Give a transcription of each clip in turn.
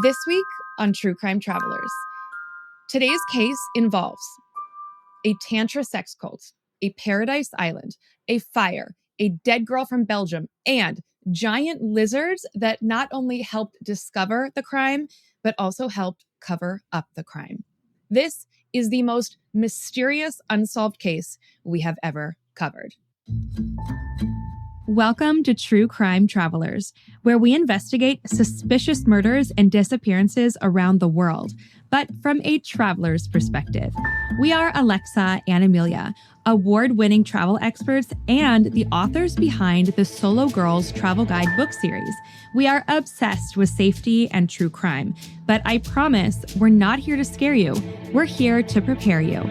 This week on True Crime Travelers, today's case involves a Tantra sex cult, a paradise island, a fire, a dead girl from Belgium, and giant lizards that not only helped discover the crime, but also helped cover up the crime. This is the most mysterious unsolved case we have ever covered. Welcome to True Crime Travelers, where we investigate suspicious murders and disappearances around the world, but from a traveler's perspective. We are Alexa and Emilia, award-winning travel experts and the authors behind the Solo Girls Travel Guide book series. We are obsessed with safety and true crime, but I promise we're not here to scare you. We're here to prepare you.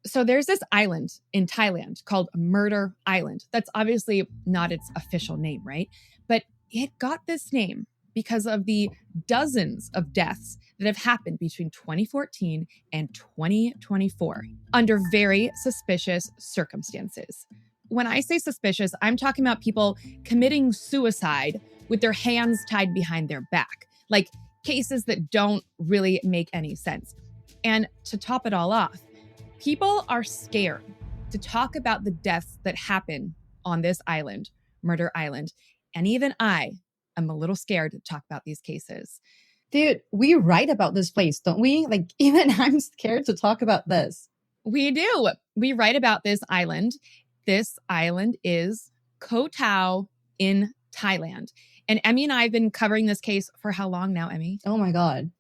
So there's this island in Thailand called Murder Island. That's obviously not its official name, right? But it got this name because of the dozens of deaths that have happened between 2014 and 2024 under very suspicious circumstances. When I say suspicious, I'm talking about people committing suicide with their hands tied behind their back, like cases that don't really make any sense. And to top it all off, people are scared to talk about the deaths that happen on this island, Murder Island. And even I am a little scared to talk about these cases. Dude, we write about this place, don't we? Like, even I'm scared to talk about this. We do. We write about this island. This island is Koh Tao in Thailand. And Emmy and I have been covering this case for how long now, Emmy? Oh my God.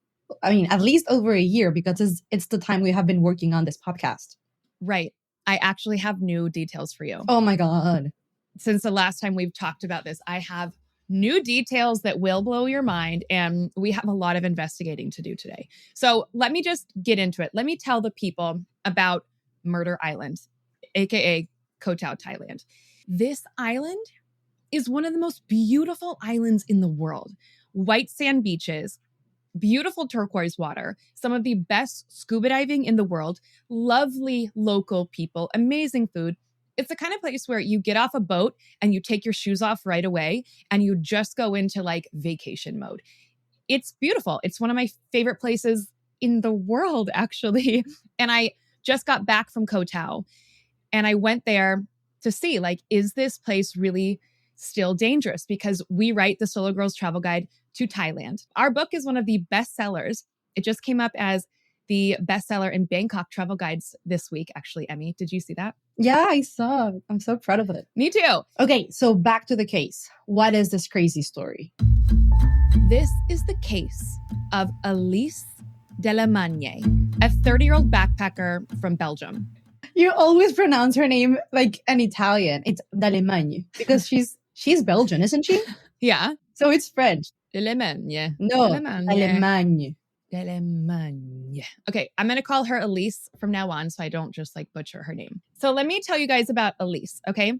I mean, at least over a year, because it's the time we have been working on this podcast. Right. I actually have new details for you. Oh my God. Since the last time we've talked about this, I have new details that will blow your mind, and we have a lot of investigating to do today. So let me just get into it. Let me tell the people about Murder Island, aka Koh Tao, Thailand. This island is one of the most beautiful islands in the world. White sand beaches, beautiful turquoise water, some of the best scuba diving in the world, lovely local people, amazing food. It's the kind of place where you get off a boat and you take your shoes off right away and you just go into like vacation mode. It's beautiful. It's one of my favorite places in the world, actually. And I just got back from Koh Tao and I went there to see, like, is this place really still dangerous? Because we write the Solo Girls Travel Guide to Thailand. Our book is one of the best sellers. It just came up as the bestseller in Bangkok travel guides this week, actually, Emmy. Did you see that? Yeah, I saw. I'm so proud of it. Me too. Okay, so back to the case. What is this crazy story? This is the case of Elise Dallemagne, a 30-year-old backpacker from Belgium. You always pronounce her name like an Italian. It's Dallemagne because she's Belgian, isn't she? Yeah. So it's French. Dallemagne. No, Dallemagne. Dallemagne. Okay, I'm going to call her Elise from now on so I don't just like butcher her name. So let me tell you guys about Elise, okay?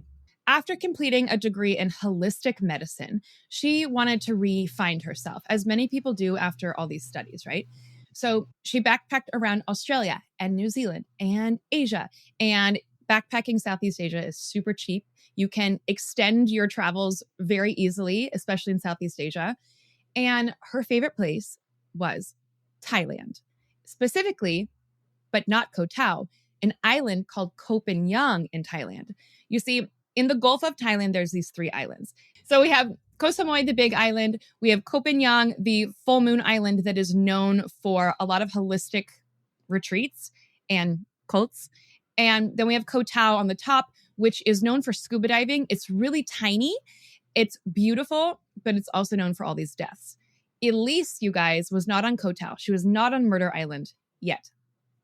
After completing a degree in holistic medicine, she wanted to re-find herself, as many people do after all these studies, right? So she backpacked around Australia and New Zealand and Asia. And backpacking Southeast Asia is super cheap. You can extend your travels very easily, especially in Southeast Asia. And her favorite place was Thailand, specifically, but not Koh Tao, an island called Koh Phangan in Thailand. You see, in the Gulf of Thailand, there's these three islands. So we have Koh Samui, the big island. We have Koh Phangan, the full moon island that is known for a lot of holistic retreats and cults. And then we have Koh Tao on the top, which is known for scuba diving. It's really tiny. It's beautiful, but it's also known for all these deaths. Elise, you guys, was not on Koh Tao. She was not on Murder Island yet.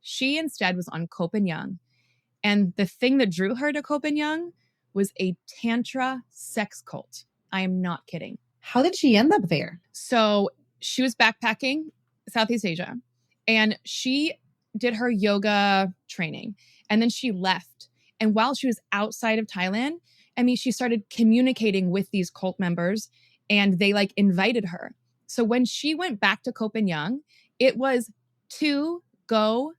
She instead was on Koh Phangan. And the thing that drew her to Koh Phangan was a Tantra sex cult. I am not kidding. How did she end up there? So she was backpacking Southeast Asia and she did her yoga training and then she left. And while she was outside of Thailand, I mean, she started communicating with these cult members and they like invited her. So when she went back to Koh Phangan, it was to go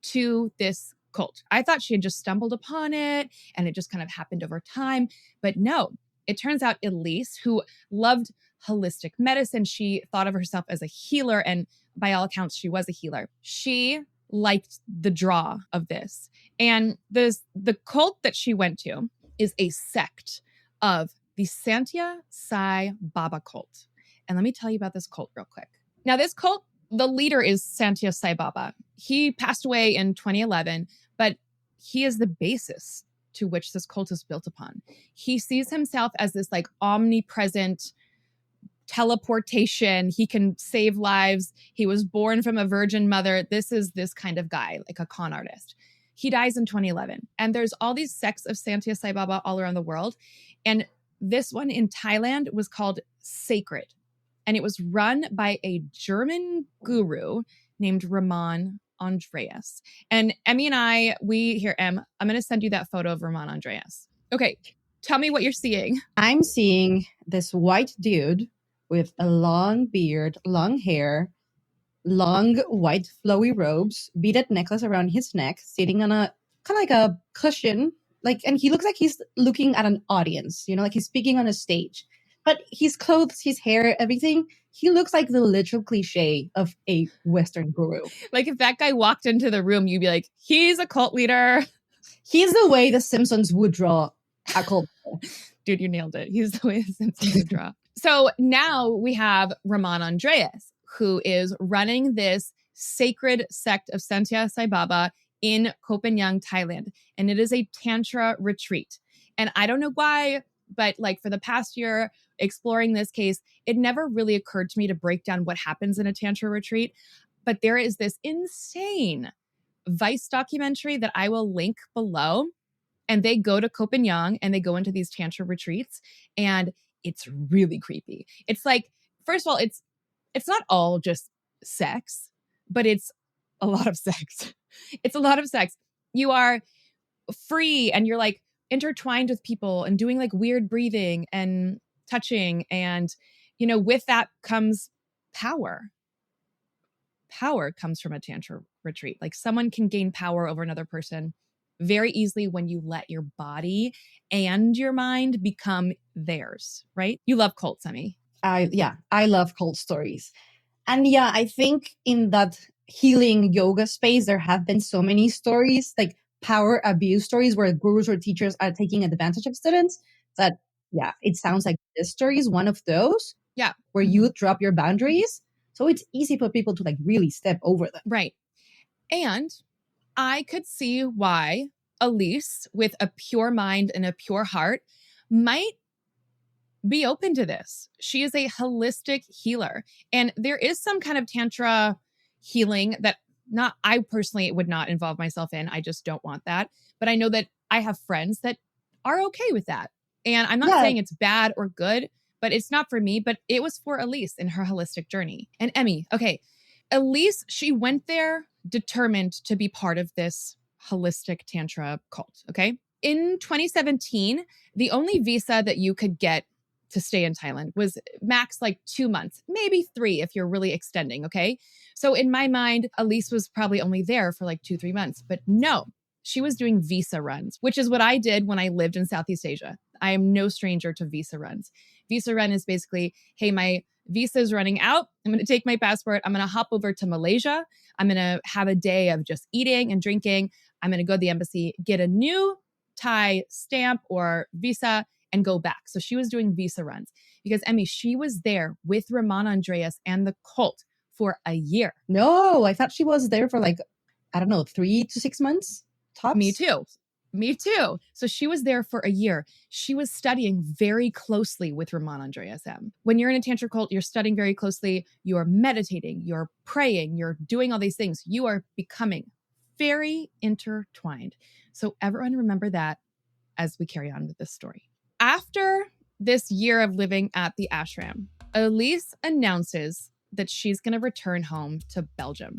to this cult. I thought she had just stumbled upon it and it just kind of happened over time. But no, It turns out Elise, who loved holistic medicine, she thought of herself as a healer, and by all accounts, she was a healer. She liked the draw of this. And the cult that she went to is a sect of the Santia Sai Baba cult. And let me tell you about this cult real quick. Now, this cult, the leader is Santia Sai Baba. He passed away in 2011, but he is the basis to which this cult is built upon. He sees himself as this like omnipresent teleportation. He can save lives. He was born from a virgin mother. This is this kind of guy, like a con artist. He dies in 2011. And there's all these sects of Santia Sai Baba all around the world. And this one in Thailand was called Sacred. And it was run by a German guru named Ramon Andreas. And Emmy and I'm going to send you that photo of Ramon Andreas. Okay, tell me what you're seeing. I'm seeing this white dude with a long beard, long hair, long white flowy robes, beaded necklace around his neck, sitting on a kind of like a cushion. And he looks like he's looking at an audience, like he's speaking on a stage. But his clothes, his hair, everything, he looks like the literal cliche of a Western guru. Like if that guy walked into the room, you'd be like, he's a cult leader. He's the way the Simpsons would draw a cult. Dude, you nailed it. He's the way the Simpsons would draw. So now we have Ramon Andreas, who is running this sacred sect of Santia Sai Baba in Koh Phangan, Thailand. And it is a Tantra retreat. And I don't know why, but like for the past year, exploring this case, it never really occurred to me to break down what happens in a Tantra retreat. But there is this insane Vice documentary that I will link below. And they go to Koh Phangan and they go into these Tantra retreats. And it's really creepy. It's like, first of all, it's not all just sex, but it's a lot of sex. It's a lot of sex. You are free and you're like intertwined with people and doing like weird breathing and touching. And, with that comes power. Power comes from a Tantra retreat. Like someone can gain power over another person very easily when you let your body and your mind become theirs, right? You love cults, Emmy. I love cult stories. And yeah, I think in that healing yoga space, there have been so many stories, like power abuse stories where gurus or teachers are taking advantage of students that, yeah, it sounds like this story is one of those. Yeah. Where you drop your boundaries. So it's easy for people to like really step over them. Right. And I could see why Elise, with a pure mind and a pure heart, might be open to this. She is a holistic healer. And there is some kind of Tantra healing that I personally would not involve myself in. I just don't want that. But I know that I have friends that are okay with that. And I'm not saying it's bad or good, but it's not for me. But it was for Elise in her holistic journey. And Emmy, okay, Elise, she went there determined to be part of this holistic Tantra cult, okay? In 2017, the only visa that you could get to stay in Thailand was max like 2 months, maybe 3 if you're really extending, okay? So in my mind, Elise was probably only there for like 2-3 months, but no, she was doing visa runs, which is what I did when I lived in Southeast Asia. I am no stranger to visa runs. Visa run is basically, hey, my visa is running out. I'm going to take my passport. I'm going to hop over to Malaysia. I'm going to have a day of just eating and drinking. I'm going to go to the embassy, get a new Thai stamp or visa, and go back. So she was doing visa runs because, Emmy, she was there with Ramon Andreas and the cult for a year. No, I thought she was there for 3 to 6 months tops. Me too. So she was there for a year. She was studying very closely with Ramon Andreas M. When you're in a Tantra cult, you're studying very closely. You're meditating, you're praying, you're doing all these things. You are becoming very intertwined. So everyone remember that as we carry on with this story. After this year of living at the ashram, Elise announces that she's going to return home to Belgium.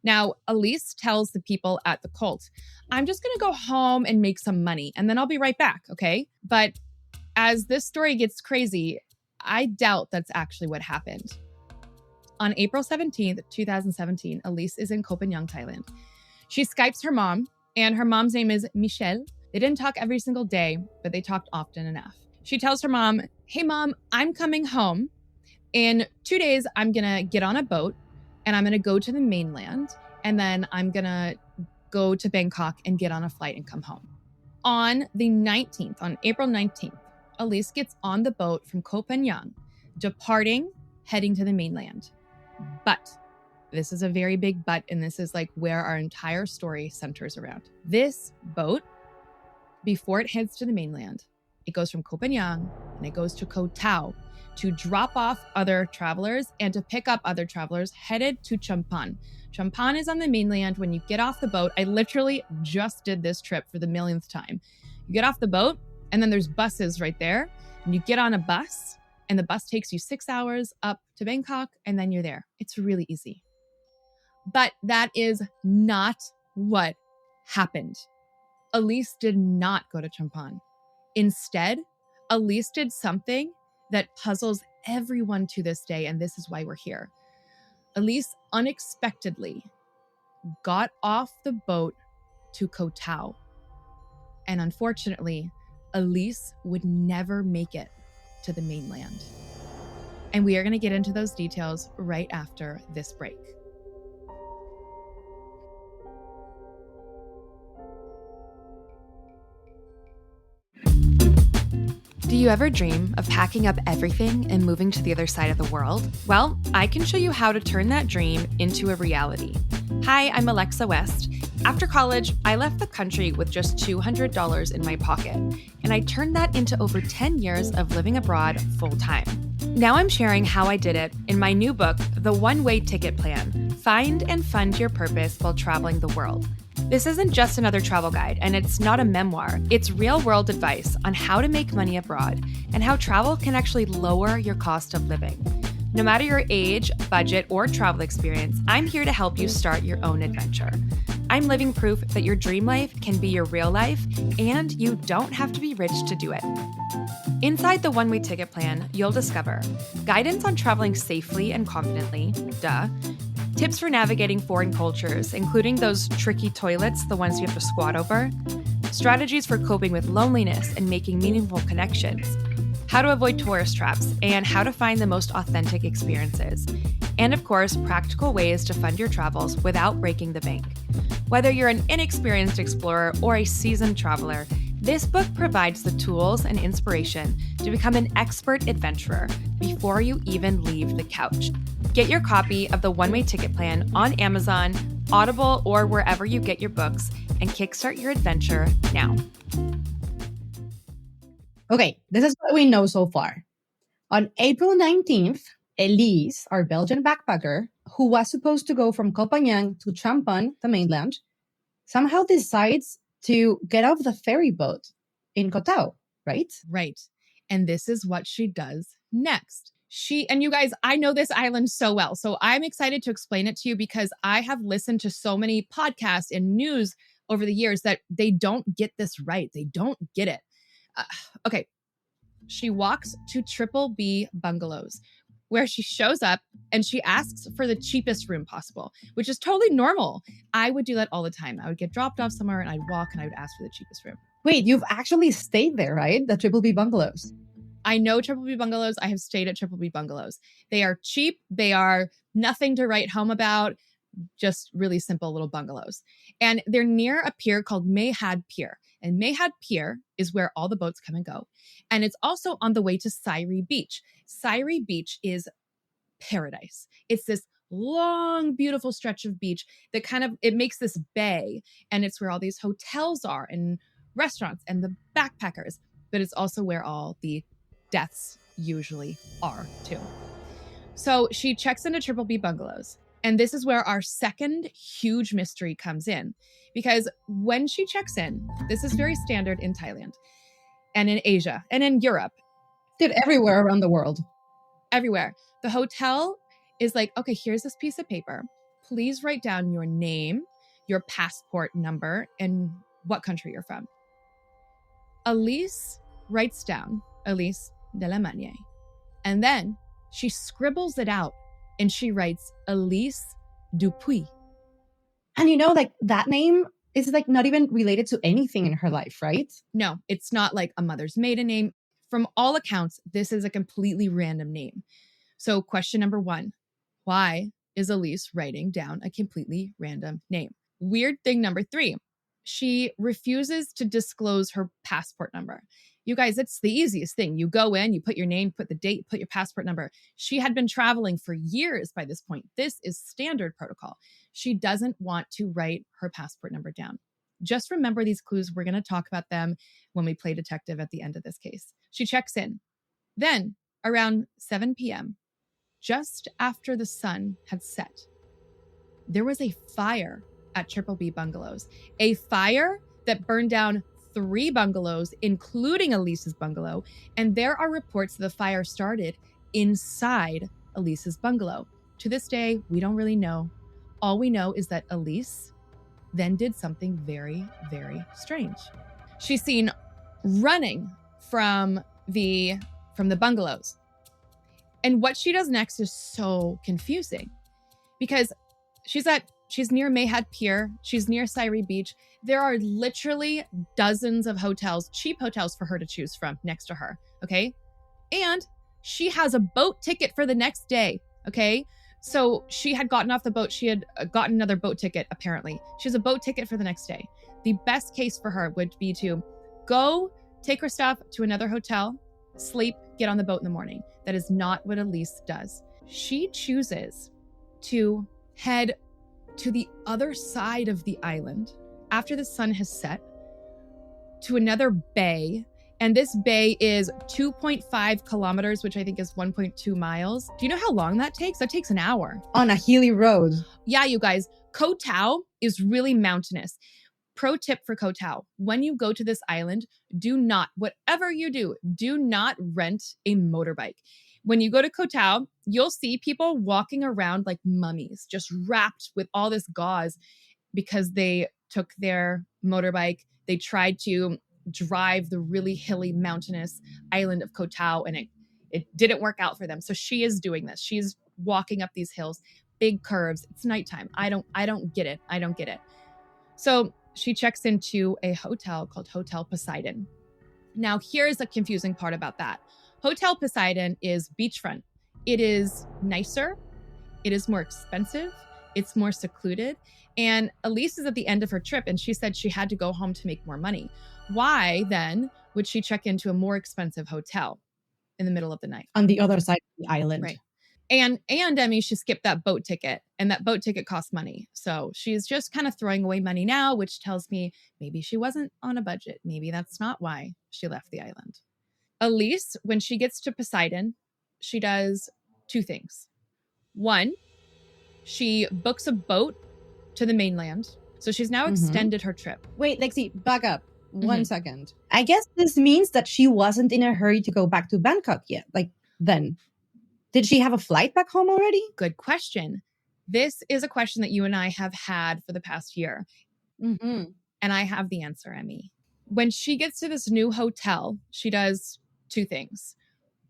Now, Elise tells the people at the cult, I'm just going to go home and make some money, and then I'll be right back, okay? But as this story gets crazy, I doubt that's actually what happened. On April 17th, 2017, Elise is in Koh Phangan, Thailand. She Skypes her mom, and her mom's name is Michelle. They didn't talk every single day, but they talked often enough. She tells her mom, hey mom, I'm coming home. In 2 days, I'm gonna get on a boat and I'm gonna go to the mainland. And then I'm gonna go to Bangkok and get on a flight and come home. On the 19th, on April 19th, Elise gets on the boat from Koh Phangan, departing, heading to the mainland. But this is a very big but, and this is like where our entire story centers around. This boat, before it heads to the mainland, it goes from Koh Phangan and it goes to Koh Tao to drop off other travelers and to pick up other travelers headed to Champan. Champan is on the mainland. When you get off the boat, I literally just did this trip for the millionth time. You get off the boat and then there's buses right there and you get on a bus and the bus takes you 6 hours up to Bangkok and then you're there. It's really easy. But that is not what happened. Elise did not go to Champan. Instead, Elise did something that puzzles everyone to this day, and this is why we're here. Elise unexpectedly got off the boat to Koh Tao. And unfortunately, Elise would never make it to the mainland. And we are going to get into those details right after this break. Do you ever dream of packing up everything and moving to the other side of the world? Well, I can show you how to turn that dream into a reality. Hi, I'm Alexa West. After college, I left the country with just $200 in my pocket, and I turned that into over 10 years of living abroad full-time. Now I'm sharing how I did it in my new book, The One-Way Ticket Plan: Find and Fund Your Purpose While Traveling the World. This isn't just another travel guide, and it's not a memoir. It's real-world advice on how to make money abroad and how travel can actually lower your cost of living. No matter your age, budget, or travel experience, I'm here to help you start your own adventure. I'm living proof that your dream life can be your real life, and you don't have to be rich to do it. Inside the One-Way Ticket Plan, you'll discover guidance on traveling safely and confidently, tips for navigating foreign cultures, including those tricky toilets, the ones you have to squat over, strategies for coping with loneliness and making meaningful connections, how to avoid tourist traps, and how to find the most authentic experiences, and of course, practical ways to fund your travels without breaking the bank. Whether you're an inexperienced explorer or a seasoned traveler, this book provides the tools and inspiration to become an expert adventurer before you even leave the couch. Get your copy of the One-Way Ticket Plan on Amazon, Audible, or wherever you get your books, and kickstart your adventure now. Okay, this is what we know so far. On April 19th, Elise, our Belgian backpacker, who was supposed to go from Koh Phangan to Champan, the mainland, somehow decides to get off the ferry boat in Koh Tao, right? Right. And this is what she does next. And you guys, I know this island so well, so I'm excited to explain it to you because I have listened to so many podcasts and news over the years that they don't get this right. They don't get it. Okay. She walks to Triple B Bungalows, where she shows up and she asks for the cheapest room possible, which is totally normal. I would do that all the time. I would get dropped off somewhere and I'd walk and I would ask for the cheapest room. Wait, you've actually stayed there, right? The Triple B Bungalows. I know Triple B Bungalows. I have stayed at Triple B Bungalows. They are cheap. They are nothing to write home about. Just really simple little bungalows. And they're near a pier called Mayhad Pier. And Mayhad Pier is where all the boats come and go. And it's also on the way to Sairi Beach. Sairi Beach is paradise. It's this long, beautiful stretch of beach that it makes this bay. And it's where all these hotels are and restaurants and the backpackers. But it's also where all the deaths usually are too. So she checks into Triple B Bungalows. And this is where our second huge mystery comes in. Because when she checks in, this is very standard in Thailand and in Asia and in Europe. Dude, everywhere around the world. Everywhere. The hotel is like, okay, here's this piece of paper. Please write down your name, your passport number, and what country you're from. Elise writes down Elise Dallemagne. And then she scribbles it out and she writes Elise Dupuis. And that name is not even related to anything in her life, right? No, it's not like a mother's maiden name. from all accounts, this is a completely random name. So question number 1, why is Elise writing down a completely random name? Weird thing number 3, she refuses to disclose her passport number. You guys, it's the easiest thing. You go in, you put your name, put the date, put your passport number. She had been traveling for years by this point. This is standard protocol. She doesn't want to write her passport number down. Just remember these clues. We're going to talk about them when we play detective at the end of this case. She checks in. Then, around 7 p.m., just after the sun had set, there was a fire at Triple B Bungalows. A fire that burned down 3 bungalows, including Elise's bungalow. And there are reports that the fire started inside Elise's bungalow. To this day, we don't really know. All we know is that Elise then did something very, very strange. She's seen running from the bungalows. And what she does next is so confusing because she's near Mayhead Pier. She's near Syrie Beach. There are literally dozens of hotels, cheap hotels for her to choose from next to her. Okay. And she has a boat ticket for the next day. Okay. So she had gotten off the boat. She had gotten another boat ticket, apparently. She has a boat ticket for the next day. The best case for her would be to go take her stuff to another hotel, sleep, get on the boat in the morning. That is not what Elise does. She chooses to head to the other side of the island after the sun has set to another bay. And this bay is 2.5 kilometers, which I think is 1.2 miles. Do you know how long that takes? That takes an hour. On a hilly road. Yeah, you guys. Koh Tao is really mountainous. Pro tip for Koh Tao. When you go to this island, whatever you do not rent a motorbike. When you go to Koh Tao, you'll see people walking around like mummies, just wrapped with all this gauze because they took their motorbike. They tried to drive the really hilly, mountainous island of Koh Tao, and it didn't work out for them. So she is doing this. She's walking up these hills, big curves. It's nighttime. I don't get it. I don't get it. So she checks into a hotel called Hotel Poseidon. Now, here's the confusing part about that. Hotel Poseidon is beachfront. It is nicer. It is more expensive. It's more secluded. And Elise is at the end of her trip, and she said she had to go home to make more money. Why, then, would she check into a more expensive hotel in the middle of the night? On the other side of the island. Right. And Emmy, she skipped that boat ticket, and that boat ticket cost money. So she's just kind of throwing away money now, which tells me maybe she wasn't on a budget. Maybe that's not why she left the island. Elise, when she gets to Poseidon, she does 2 things. 1, she books a boat to the mainland. So she's now extended her trip. Wait, Lexi, back up 1 second. I guess this means that she wasn't in a hurry to go back to Bangkok yet. Like, then. Did she have a flight back home already? Good question. This is a question that you and I have had for the past year. And I have the answer, Emmy. When she gets to this new hotel, she does 2 things.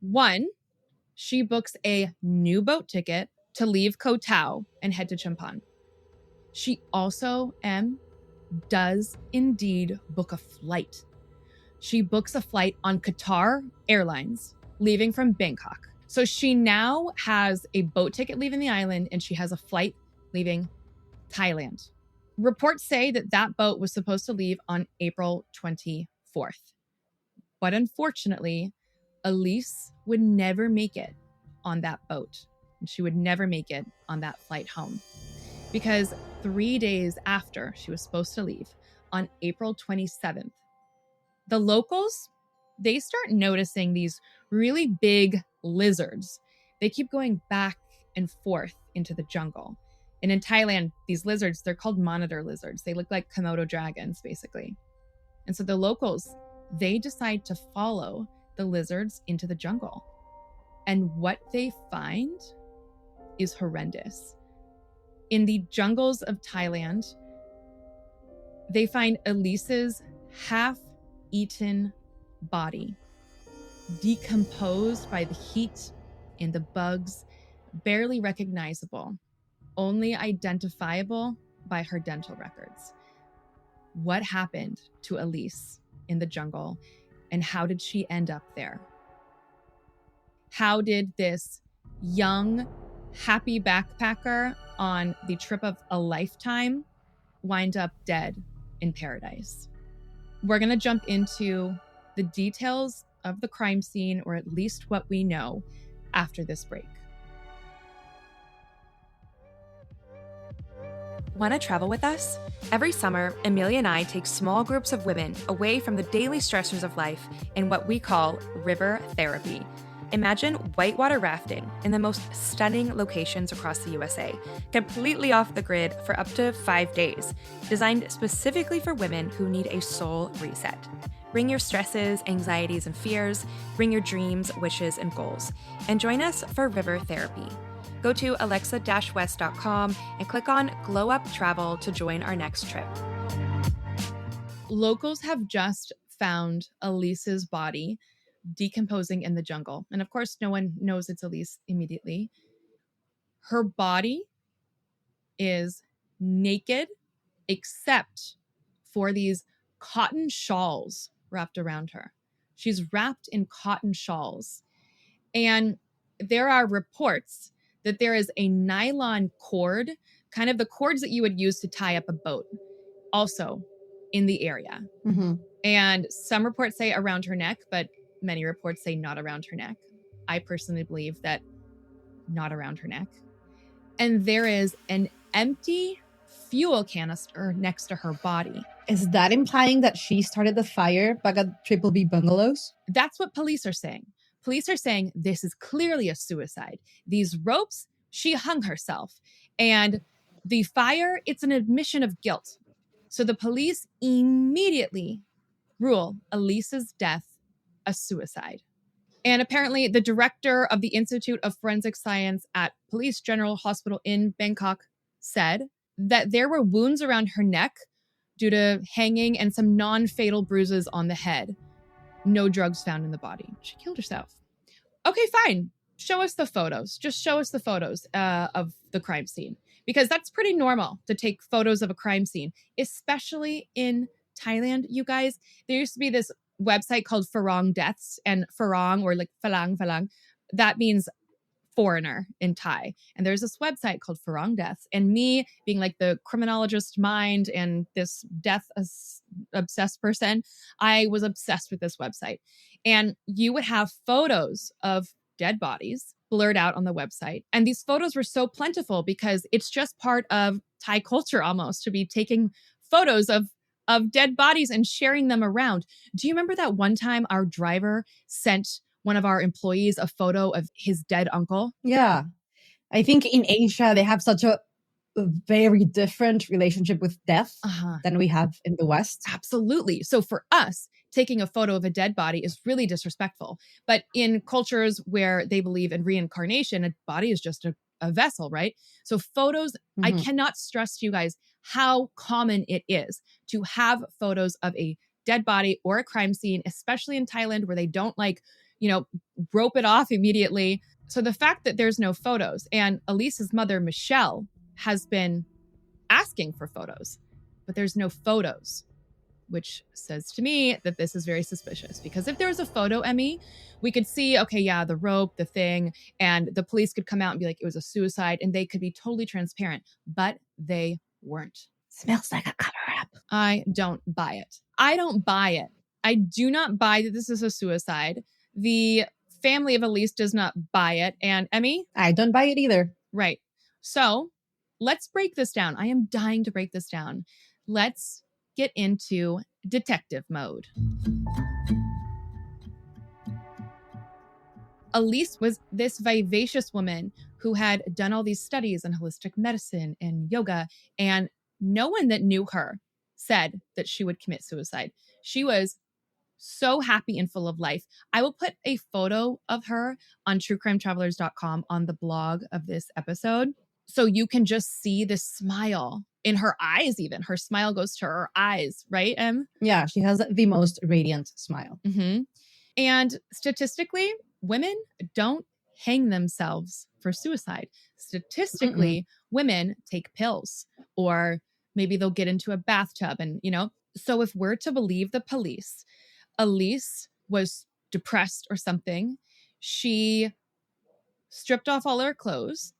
1, she books a new boat ticket to leave Koh Tao and head to Champan. She also, does indeed book a flight. She books a flight on Qatar Airlines, leaving from Bangkok. So she now has a boat ticket leaving the island, and she has a flight leaving Thailand. Reports say that that boat was supposed to leave on April 24th. But unfortunately, Elise would never make it on that boat. And she would never make it on that flight home. Because 3 days after she was supposed to leave, on April 27th, the locals, they start noticing these really big lizards. They keep going back and forth into the jungle. And in Thailand, these lizards, they're called monitor lizards. They look like Komodo dragons, basically. And so the locals, they decide to follow the lizards into the jungle. And what they find is horrendous. In the jungles of Thailand, they find Elise's half-eaten body, decomposed by the heat and the bugs, barely recognizable, only identifiable by her dental records. What happened to Elise in the jungle And how did she end up there? How did this young, happy backpacker on the trip of a lifetime wind up dead in paradise? We're going to jump into the details of the crime scene, or at least what we know, after this break. Want to travel with us? Every summer, Emilia and I take small groups of women away from the daily stressors of life in what we call river therapy. Imagine whitewater rafting in the most stunning locations across the USA, completely off the grid for up to 5 days, designed specifically for women who need a soul reset. Bring your stresses, anxieties, and fears, bring your dreams, wishes, and goals, and join us for river therapy. Go to alexa-west.com and click on Glow Up Travel to join our next trip. Locals have just found Elise's body decomposing in the jungle. And of course, no one knows it's Elise immediately. Her body is naked except for these cotton shawls wrapped around her. She's wrapped in cotton shawls. And there are reports that there is a nylon cord, kind of the cords that you would use to tie up a boat, also in the area. Mm-hmm. And some reports say around her neck, but many reports say not around her neck. I personally believe that not around her neck. And there is an empty fuel canister next to her body. Is that implying that she started the fire back at Triple B Bungalows? That's what police are saying. Police are saying this is clearly a suicide. These ropes, she hung herself. And the fire, it's an admission of guilt. So the police immediately rule Elise's death a suicide. And apparently the director of the Institute of Forensic Science at Police General Hospital in Bangkok said that there were wounds around her neck due to hanging and some non-fatal bruises on the head. No drugs found in the body. She killed herself. Okay, fine. Show us the photos. Just show us the photos of the crime scene, because that's pretty normal to take photos of a crime scene, especially in Thailand, you guys. There used to be this website called Pharong Deaths, and Pharong, or like Phalang, that means foreigner in Thai. And there's this website called Pharong Deaths, and me being like the criminologist mind and this death obsessed person, I was obsessed with this website. And you would have photos of dead bodies blurred out on the website. And these photos were so plentiful because it's just part of Thai culture almost to be taking photos of dead bodies and sharing them around. Do you remember that one time our driver sent one of our employees a photo of his dead uncle? Yeah. I think in Asia, they have such a very different relationship with death than we have in the West. Absolutely. So for us, taking a photo of a dead body is really disrespectful. But in cultures where they believe in reincarnation, a body is just a vessel, right? So photos, I cannot stress to you guys how common it is to have photos of a dead body or a crime scene, especially in Thailand where they don't rope it off immediately. So the fact that there's no photos, and Elise's mother, Michelle, has been asking for photos, but there's no photos, which says to me that this is very suspicious. Because if there was a photo, Emmy, we could see, okay, yeah, the rope, the thing, and the police could come out and be like, it was a suicide, and they could be totally transparent, but they weren't. Smells like a cover-up. I don't buy it. I don't buy it. I do not buy that this is a suicide. The family of Elise does not buy it. And Emmy? I don't buy it either. Right. So let's break this down. I am dying to break this down. Let's get into detective mode. Elise was this vivacious woman who had done all these studies in holistic medicine and yoga, and no one that knew her said that she would commit suicide. She was so happy and full of life. I will put a photo of her on truecrimetravelers.com on the blog of this episode, so you can just see the smile in her eyes. Even her smile goes to her eyes, right, Em? Yeah, she has the most radiant smile. And statistically, women don't hang themselves for suicide. Statistically, women take pills, or maybe they'll get into a bathtub and, So if we're to believe the police, Elise was depressed or something, she stripped off all her clothes.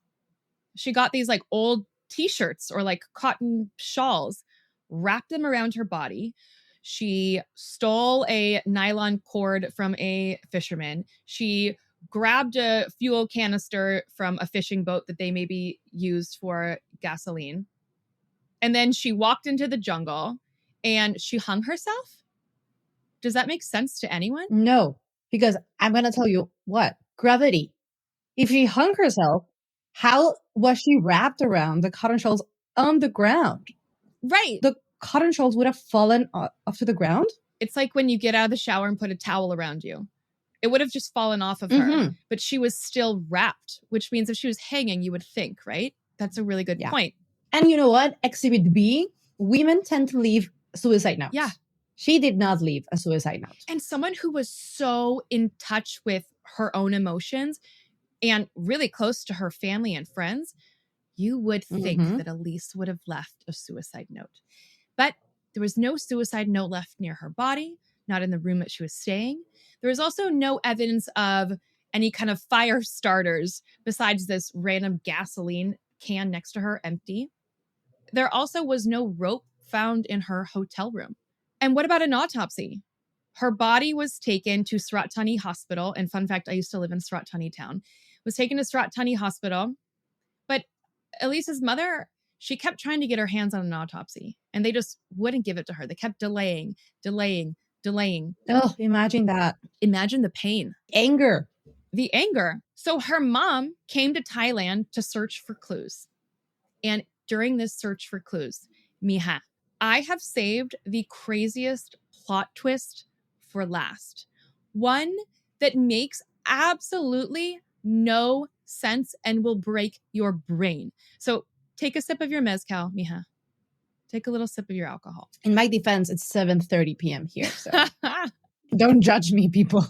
She got these like old t-shirts or like cotton shawls, wrapped them around her body. She stole a nylon cord from a fisherman. She grabbed a fuel canister from a fishing boat that they maybe used for gasoline. And then she walked into the jungle and she hung herself. Does that make sense to anyone? No, because I'm going to tell you what. Gravity. If she hung herself, how was she wrapped around the cotton shawls on the ground? Right. The cotton shawls would have fallen off to the ground? It's like when you get out of the shower and put a towel around you. It would have just fallen off of her, but she was still wrapped, which means if she was hanging, you would think, right? That's a really good point. And you know what? Exhibit B, women tend to leave suicide notes. Yeah. She did not leave a suicide note. And someone who was so in touch with her own emotions and really close to her family and friends, you would think that Elise would have left a suicide note. But there was no suicide note left near her body, not in the room that she was staying. There was also no evidence of any kind of fire starters besides this random gasoline can next to her, empty. There also was no rope found in her hotel room. And what about an autopsy? Her body was taken to Surat Thani Hospital. And fun fact, I used to live in Surat Thani town. Was taken to Surat Thani Hospital. But Elise's mother, she kept trying to get her hands on an autopsy. And they just wouldn't give it to her. They kept delaying. Oh, imagine that. Imagine the pain. Anger. The anger. So her mom came to Thailand to search for clues. And during this search for clues, Miha, I have saved the craziest plot twist for last. One that makes absolutely no sense and will break your brain. So take a sip of your mezcal, Miha. Take a little sip of your alcohol. In my defense, it's 7:30 p.m. here, so don't judge me, people.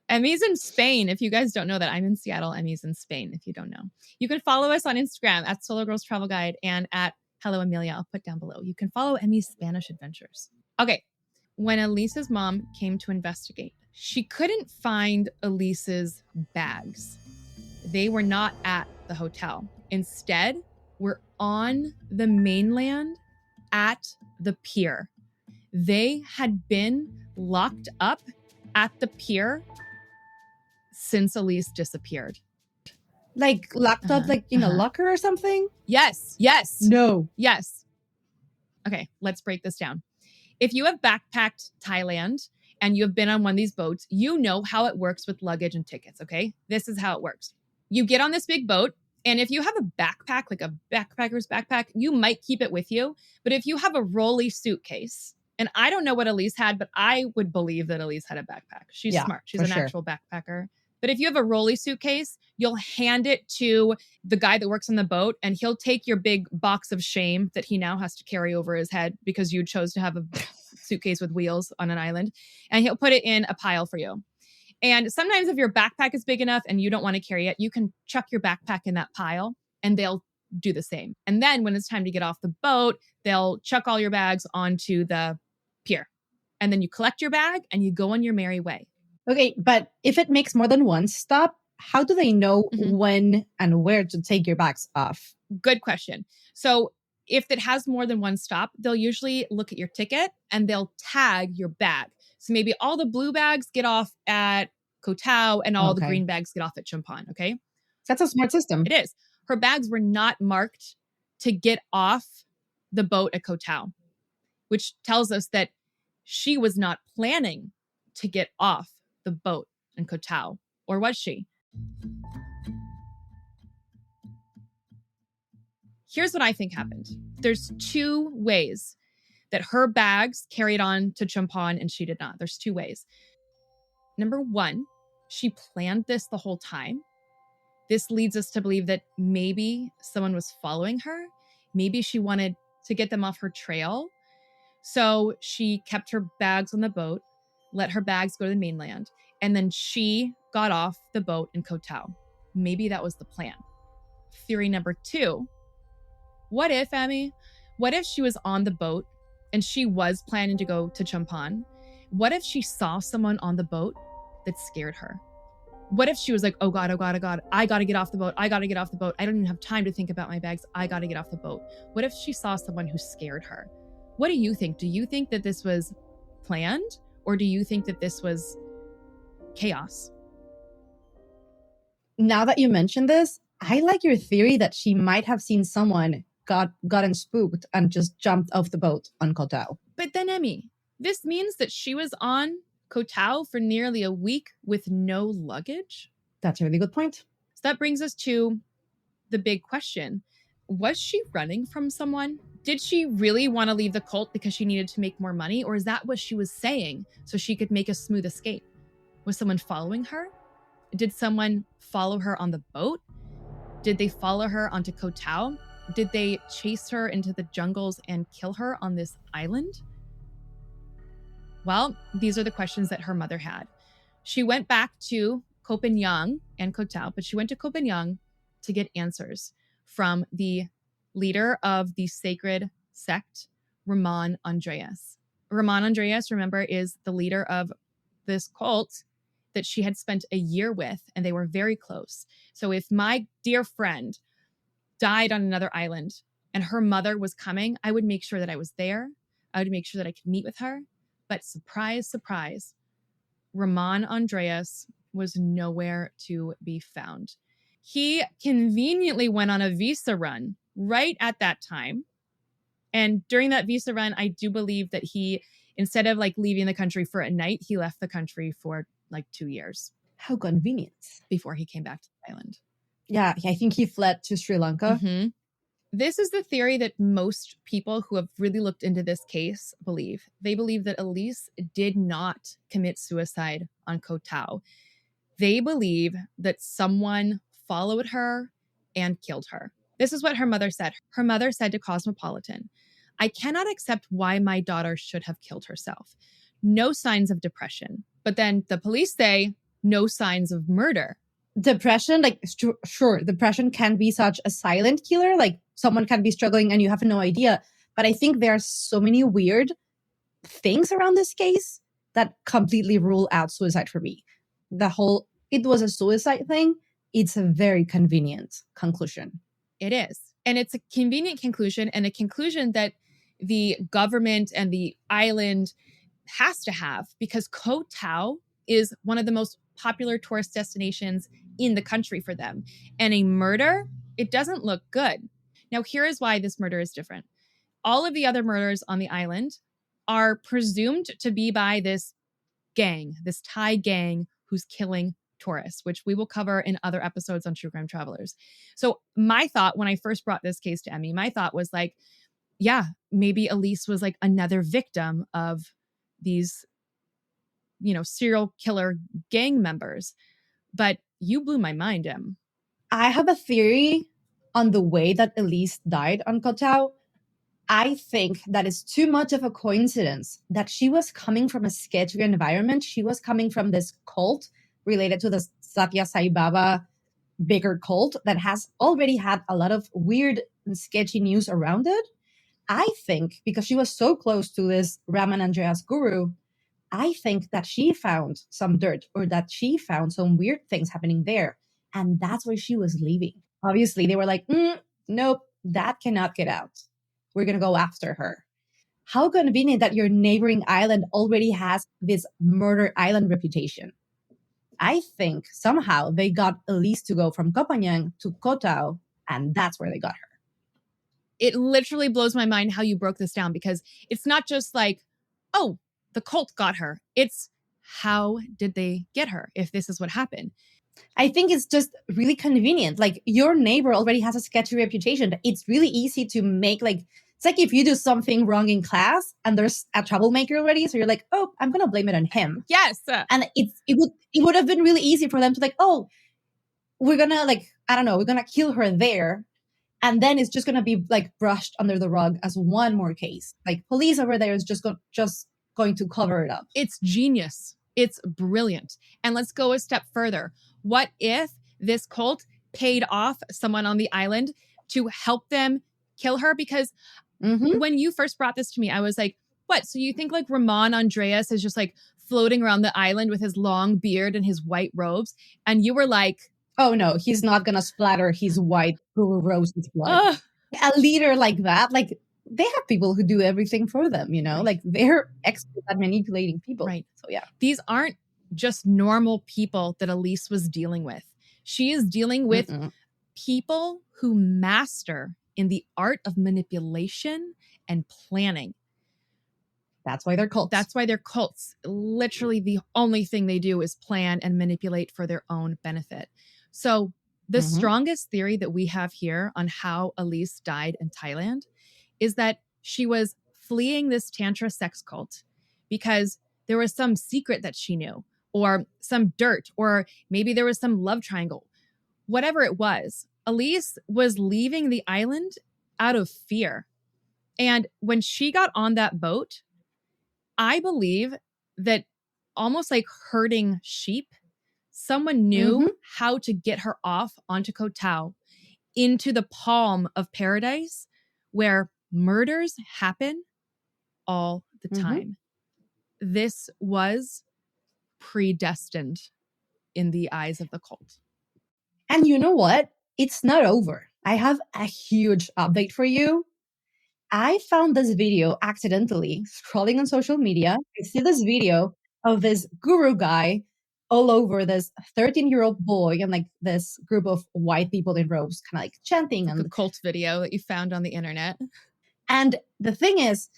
Emmy's in Spain. If you guys don't know that, I'm in Seattle. Emmy's in Spain, if you don't know. You can follow us on Instagram at Solo Girls Travel Guide and at Hello Emilia. I'll put down below. You can follow Emmy's Spanish adventures. Okay. When Elise's mom came to investigate, she couldn't find Elise's bags. They were not at the hotel. Instead, were on the mainland at the pier. They had been locked up at the pier since Elise disappeared. Like locked up like in a locker or something? Yes. No. Yes. Okay, let's break this down. If you have backpacked Thailand and you have been on one of these boats, you know how it works with luggage and tickets, okay? This is how it works. You get on this big boat, and if you have a backpack, like a backpacker's backpack, you might keep it with you. But if you have a rolly suitcase, and I don't know what Elise had, but I would believe that Elise had a backpack. She's smart. She's an actual backpacker. But if you have a rolly suitcase, you'll hand it to the guy that works on the boat, and he'll take your big box of shame that he now has to carry over his head because you chose to have a suitcase with wheels on an island, and he'll put it in a pile for you. And sometimes if your backpack is big enough and you don't want to carry it, you can chuck your backpack in that pile and they'll do the same. And then when it's time to get off the boat, they'll chuck all your bags onto the pier. And then you collect your bag and you go on your merry way. Okay, but if it makes more than one stop, how do they know when and where to take your bags off? Good question. So if it has more than one stop, they'll usually look at your ticket and they'll tag your bag. So maybe all the blue bags get off at Koh Tao and all the green bags get off at Chumphon, okay? That's a smart system. It is. Her bags were not marked to get off the boat at Koh Tao, which tells us that she was not planning to get off the boat in Koh Tao, or was she? Here's what I think happened. There's two ways that her bags carried on to Chumphon and she did not. There's two ways. Number one, she planned this the whole time. This leads us to believe that maybe someone was following her. Maybe she wanted to get them off her trail. So she kept her bags on the boat, let her bags go to the mainland, and then she got off the boat in Koh Tao. Maybe that was the plan. Theory number two, what if, Emmy, what if she was on the boat and she was planning to go to Chumphon, What if she saw someone on the boat that scared her? What if she was like, oh God, oh God, oh God, I got to get off the boat. I got to get off the boat. I don't even have time to think about my bags. I got to get off the boat. What if she saw someone who scared her? What do you think? Do you think that this was planned, or do you think that this was chaos? Now that you mentioned this, I like your theory that she might have seen someone gotten spooked and just jumped off the boat on Koh Tao. But then, Emmy, this means that she was on Koh Tao for nearly a week with no luggage? That's a really good point. So that brings us to the big question. Was she running from someone? Did she really want to leave the cult because she needed to make more money? Or is that what she was saying so she could make a smooth escape? Was someone following her? Did someone follow her on the boat? Did they follow her onto Koh Tao? Did they chase her into the jungles and kill her on this island? Well, these are the questions that her mother had. She went back to Koh Phangan and Koh Tao, but she went to Koh Phangan to get answers from the leader of the sacred sect, Ramon Andreas. Ramon Andreas, remember, is the leader of this cult that she had spent a year with, and they were very close. So if my dear friend died on another island and her mother was coming, I would make sure that I was there. I would make sure that I could meet with her. But surprise, surprise, Ramon Andreas was nowhere to be found. He conveniently went on a visa run right at that time. And during that visa run, I do believe that he, instead of like leaving the country for a night, he left the country for like 2 years. How convenient. Before he came back to the island. Yeah, I think he fled to Sri Lanka. Mm-hmm. This is the theory that most people who have really looked into this case believe. They believe that Elise did not commit suicide on Koh Tao. They believe that someone followed her and killed her. This is what her mother said. Her mother said to Cosmopolitan, "I cannot accept why my daughter should have killed herself. No signs of depression." But then the police say no signs of murder. Depression, like, sure, depression can be such a silent killer. Like, someone can be struggling and you have no idea. But I think there are so many weird things around this case that completely rule out suicide for me. The whole, it was a suicide thing, it's a very convenient conclusion. It is. And it's a convenient conclusion, and a conclusion that the government and the island has to have, because Koh Tao is one of the most popular tourist destinations in the country for them. And a murder, it doesn't look good. Now, here is why this murder is different. All of the other murders on the island are presumed to be by this gang, this Thai gang who's killing tourists, which we will cover in other episodes on True Crime Travelers. So my thought when I first brought this case to Emmy, my thought was like, yeah, maybe Elise was like another victim of these, serial killer gang members. But you blew my mind, Em. I have a theory on the way that Elise died on Koh Tao. I think that is too much of a coincidence that she was coming from a sketchy environment. She was coming from this cult related to the Satya Sai Baba bigger cult that has already had a lot of weird and sketchy news around it. I think because she was so close to this Ramon Andreas guru, I think that she found some dirt or that she found some weird things happening there. And that's where she was leaving. Obviously, they were like, nope, that cannot get out. We're going to go after her. How convenient that your neighboring island already has this murder island reputation. I think somehow they got Elise to go from Koh Phangan to Koh Tao, and that's where they got her. It literally blows my mind how you broke this down, because it's not just like, oh, the cult got her. It's how did they get her if this is what happened? I think it's just really convenient. Like, your neighbor already has a sketchy reputation. It's really easy to make, like, it's like if you do something wrong in class and there's a troublemaker already. So you're like, oh, I'm going to blame it on him. Yes. And it would have been really easy for them to like, oh, we're going to we're going to kill her there. And then it's just going to be like brushed under the rug as one more case. Like, police over there is just going to cover it up. It's genius. It's brilliant. And let's go a step further. What if this cult paid off someone on the island to help them kill her? Because when you first brought this to me, I was like, What? So you think like Ramon Andreas is just like floating around the island with his long beard and his white robes, and you were like, oh no, he's not gonna splatter his white Guru Rose's blood. ugh. A leader like that, like they have people who do everything for them, you know, Right. like they're expert at manipulating people. Right. So yeah, These aren't just normal people that Elise was dealing with. She is dealing with people who master in the art of manipulation and planning. That's why they're cults. That's why they're cults. Literally, the only thing they do is plan and manipulate for their own benefit. So the strongest theory that we have here on how Elise died in Thailand is that she was fleeing this Tantra sex cult because there was some secret that she knew, or some dirt, or maybe there was some love triangle. Whatever it was, Elise was leaving the island out of fear. And when she got on that boat, I believe that almost like herding sheep, someone knew how to get her off onto Koh Tao into the palm of paradise where murders happen all the time. This was predestined in the eyes of the cult. And you know what? It's not over. I have a huge update for you. I found this video accidentally scrolling on social media. I see this video of this guru guy all over this 13-year-old boy and like this group of white people in robes, kind of like chanting. Like and a cult video that you found on the internet. And the thing is,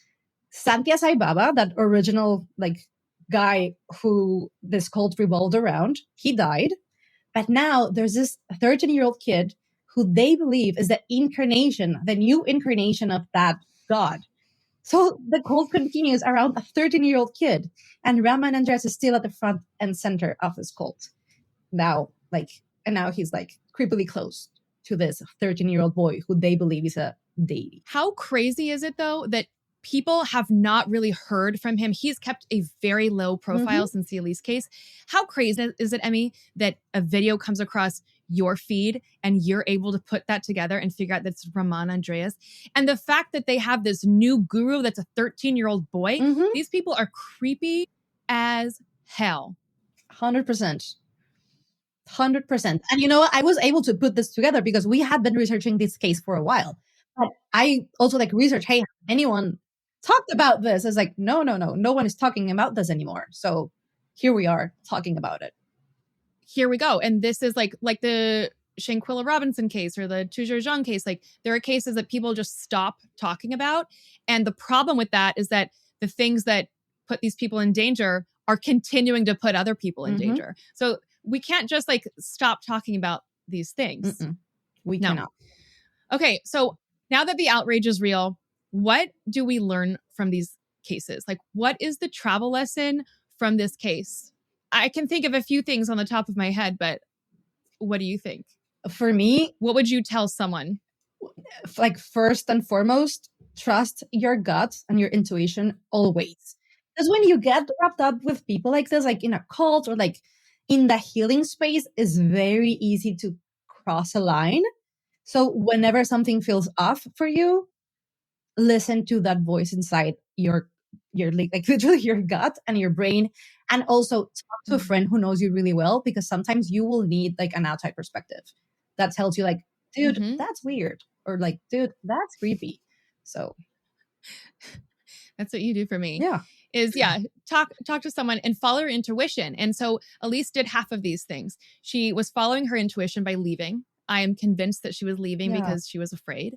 Satya Sai Baba, that original like guy who this cult revolved around, he died. But now there's this 13-year-old kid who they believe is the incarnation, the new incarnation of that god. So the cult continues around a 13-year-old kid, and Raman Andres is still at the front and center of this cult. Now, and now he's like creepily close to this 13-year-old boy who they believe is a deity. How crazy is it though that people have not really heard from him? He's kept a very low profile since the Elise case. How crazy is it, Emmy, that a video comes across your feed and you're able to put that together and figure out that's Ramon Andreas? And the fact that they have this new guru that's a 13-year-old boy, these people are creepy as hell. 100%. 100%. And you know what? I was able to put this together because we had been researching this case for a while. But I also researched, hey, anyone talked about this? I was like, no one is talking about this anymore. So here we are talking about it. Here we go. And this is like the Shanquilla Robinson case or the Tu Zhejiang case. Like there are cases that people just stop talking about. And the problem with that is that the things that put these people in danger are continuing to put other people in danger. So we can't just stop talking about these things. We cannot. Okay. So now that the outrage is real, what do we learn from these cases? Like, what is the travel lesson from this case? I can think of a few things on the top of my head, but what do you think? For me, what would you tell someone? First and foremost, trust your gut and your intuition always. Because when you get wrapped up with people like this, like in a cult or in the healing space, it's very easy to cross a line. So whenever something feels off for you, listen to that voice inside your literally your gut and your brain, and also talk to a friend who knows you really well, because sometimes you will need an outside perspective that tells you dude, that's weird, or dude, that's creepy. So that's what you do for me. Yeah. Talk to someone and follow your intuition. And so Elise did half of these things. She was following her intuition by leaving. I am convinced that she was leaving because she was afraid.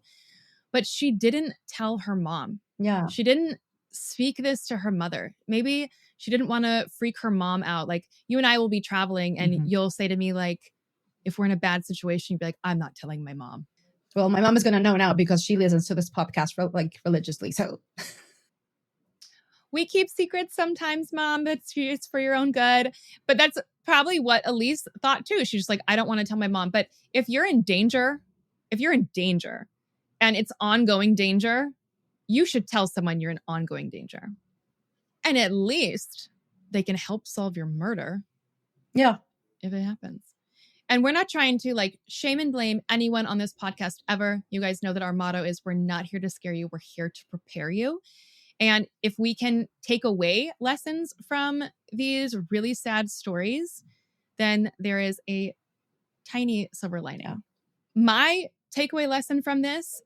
But she didn't tell her mom. Yeah. She didn't speak this to her mother. Maybe she didn't want to freak her mom out. Like, you and I will be traveling and you'll say to me, if we're in a bad situation, you'd be like, I'm not telling my mom. Well, my mom is going to know now because she listens to this podcast religiously. So we keep secrets sometimes, Mom. It's for your own good. But that's probably what Elise thought too. She's just I don't want to tell my mom. But if you're in danger and it's ongoing danger, you should tell someone you're in ongoing danger. And at least they can help solve your murder. Yeah. If it happens. And we're not trying to shame and blame anyone on this podcast ever. You guys know that our motto is we're not here to scare you. We're here to prepare you. And if we can take away lessons from these really sad stories, then there is a tiny silver lining. Yeah. My takeaway lesson from this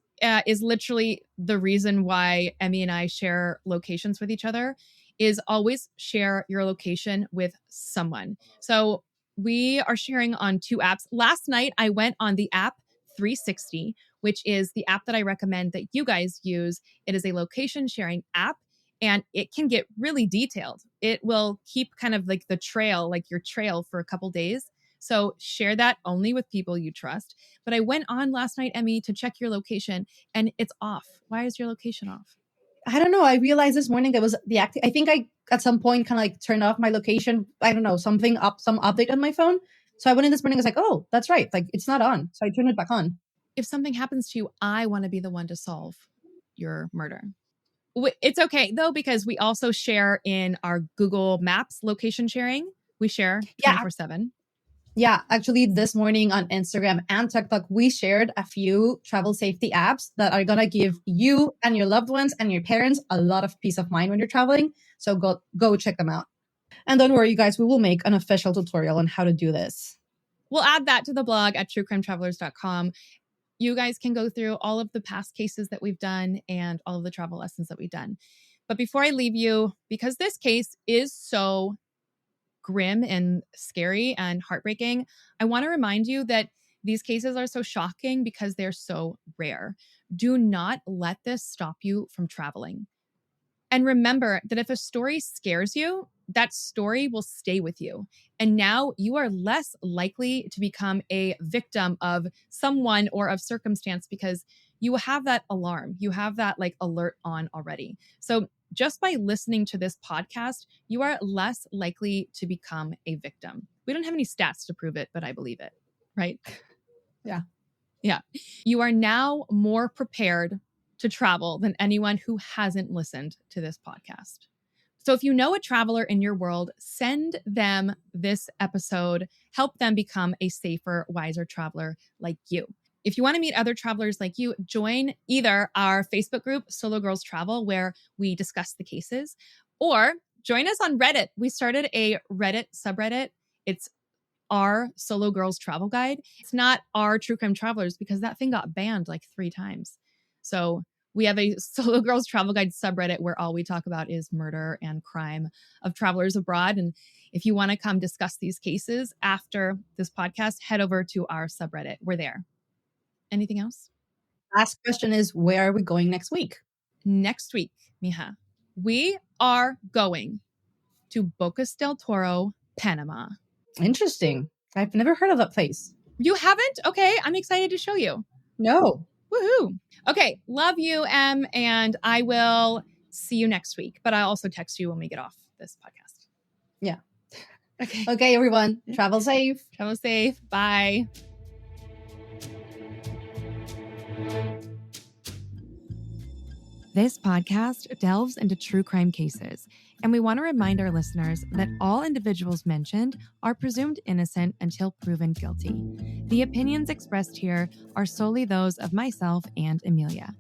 is literally the reason why Emmy and I share locations with each other, is always share your location with someone. So we are sharing on 2 apps. Last night, I went on the app 360, which is the app that I recommend that you guys use. It is a location sharing app, and it can get really detailed. It will keep kind of like the trail, like your trail, for a couple days. So share that only with people you trust. But I went on last night, Emmy, to check your location, and it's off. Why is your location off? I don't know. I realized this morning that was deactivated. I think I, at some point, kind of like turned off my location. I don't know, some update on my phone. So I went in this morning, I was like, oh, that's right. Like, it's not on. So I turned it back on. If something happens to you, I want to be the one to solve your murder. It's okay, though, because we also share in our Google Maps location sharing. We share 24/7. Yeah, actually, this morning on Instagram and TikTok, we shared a few travel safety apps that are going to give you and your loved ones and your parents a lot of peace of mind when you're traveling. So go check them out. And don't worry, you guys, we will make an official tutorial on how to do this. We'll add that to the blog at truecrimetravelers.com. You guys can go through all of the past cases that we've done and all of the travel lessons that we've done. But before I leave you, because this case is so grim and scary and heartbreaking, I want to remind you that these cases are so shocking because they're so rare. Do not let this stop you from traveling. And remember that if a story scares you, that story will stay with you. And now you are less likely to become a victim of someone or of circumstance because you have that alarm. You have that like alert on already. So just by listening to this podcast, you are less likely to become a victim. We don't have any stats to prove it, but I believe it, right? Yeah. Yeah. You are now more prepared to travel than anyone who hasn't listened to this podcast. So if you know a traveler in your world, send them this episode. Help them become a safer, wiser traveler like you. If you want to meet other travelers like you, join either our Facebook group, Solo Girls Travel, where we discuss the cases, or join us on Reddit. We started a Reddit subreddit. It's our Solo Girls Travel Guide. It's not our True Crime Travelers because that thing got banned like 3 times. So we have a Solo Girls Travel Guide subreddit where all we talk about is murder and crime of travelers abroad. And if you want to come discuss these cases after this podcast, head over to our subreddit. We're there. Anything else? Last question is, where are we going next week? Next week, Mija, we are going to Bocas del Toro, Panama. Interesting. I've never heard of that place. You haven't? Okay, I'm excited to show you. No. Woohoo. Okay, love you, Em, and I will see you next week. But I'll also text you when we get off this podcast. Yeah. Okay. Okay, everyone. Travel safe. Travel safe. Bye. This podcast delves into true crime cases, and we want to remind our listeners that all individuals mentioned are presumed innocent until proven guilty. The opinions expressed here are solely those of myself and Emilia.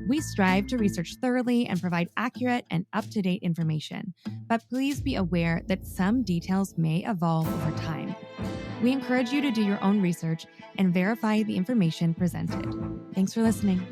We strive to research thoroughly and provide accurate and up-to-date information, but please be aware that some details may evolve over time. We encourage you to do your own research and verify the information presented. Thanks for listening.